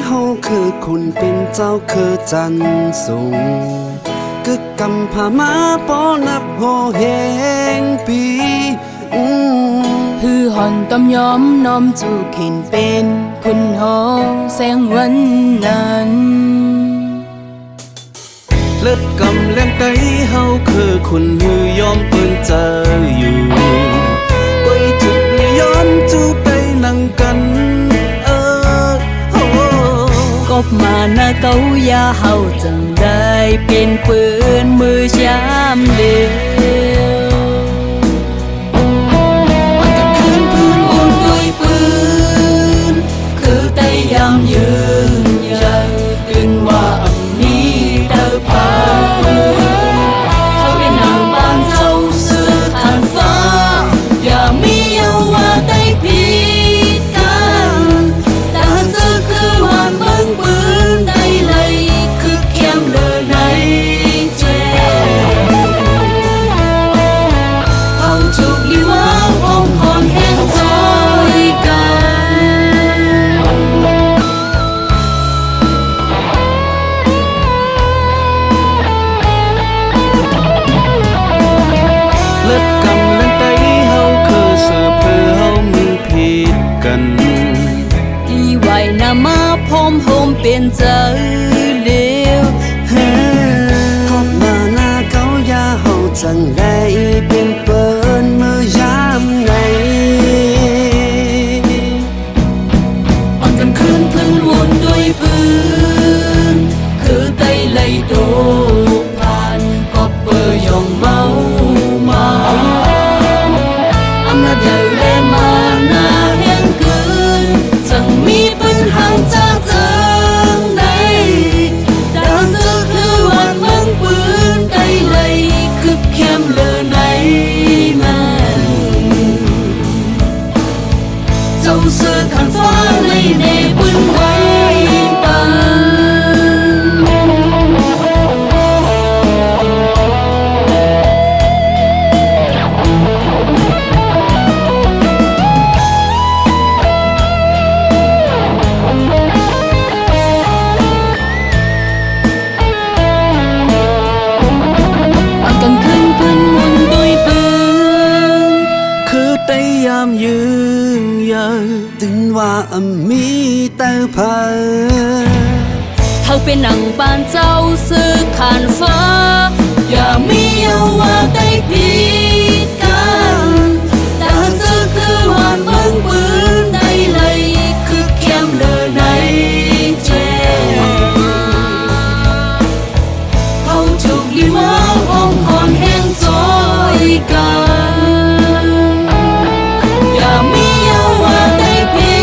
เฮาคือคุณเป็นเจ้าคือจันสูงกึกกำพามาป้อนับโหแหงปีฮือหอนต้มยอมน้อมจูเข็นเป็นคุณหอแสงวันนั้นเลิศกำแรงไตเฮาคือคุณฮือยอมเปิ้นเจออยู่ไปจุดยอมจูไปนั่งกันกบมาหน้าเก้ายาเฮาจังได้เป็นปืนมือยามเดียวมันกันคืนพื้นวนด้วยปืนคือแต่ยามยืนยันตื่นว่าอันนี้เดินผ่านเขาเป็นนางบ้านเจ้าสื่อทางฟ้าอย่ามีเอาว่าได้ผิดกันแต่สื่อคือวันเมืองปืนได้เลยคือเข้มเลยในใจเขาจุกลีว่าองค์คนแห่งจอยกันเลิศกำแรงไตเฮาคือเสือเพื่อเฮามีผิดกันอีไว้นามาพร้อมโฮมเป็นเจอเลียวกบมาหน้าเก้ายาเฮาจังได้เป็นเปิ้นมือยามไหนมันกันคืนพึ่งวนด้วยปืนคือไตไล่โดผ่านก็เปยองเมามาอำนาจใหญ่แลมาหน้าแห่งคืนจังมีปัญหาจากเจิงในดาวซึกคือวันเมืองปืนไตไล่คือเข้มเลยในแม่เจ้าเสือขันฟ้าเลยในปืนไว้ปังกันขึ้นปืนวนด้วยปืนคือได้ยามยืนยันถึงว่ามีแต่เพันเฮาเป็นหนังบ้านเจ้าซื้อขานฟ้าอย่ามีเอาว่าได้ผิดกันแต่ซื้อคือวันเมืองปืนได้เลยคือเข้มเลยในใจเฮาจุกลีว่าองค์คนแห่งจอยกันอย่ามีเอาว่าได้ผิ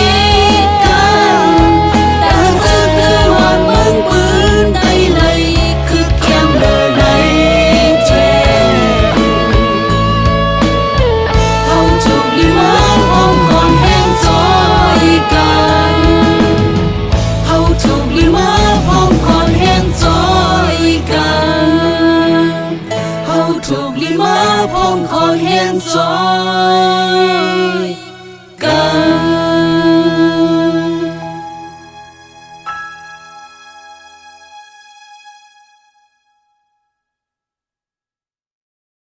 ดกันแต่ซื้อคือวันเมืองปืนได้เลยคือเข้มเลยในใจเฮาจุกลีว่าองค์คนแห่งจอยกันเฮาจุกลีว่าองค์คนแห่งจอยกันเฮาถูกลีมาพงคนแห่งจอย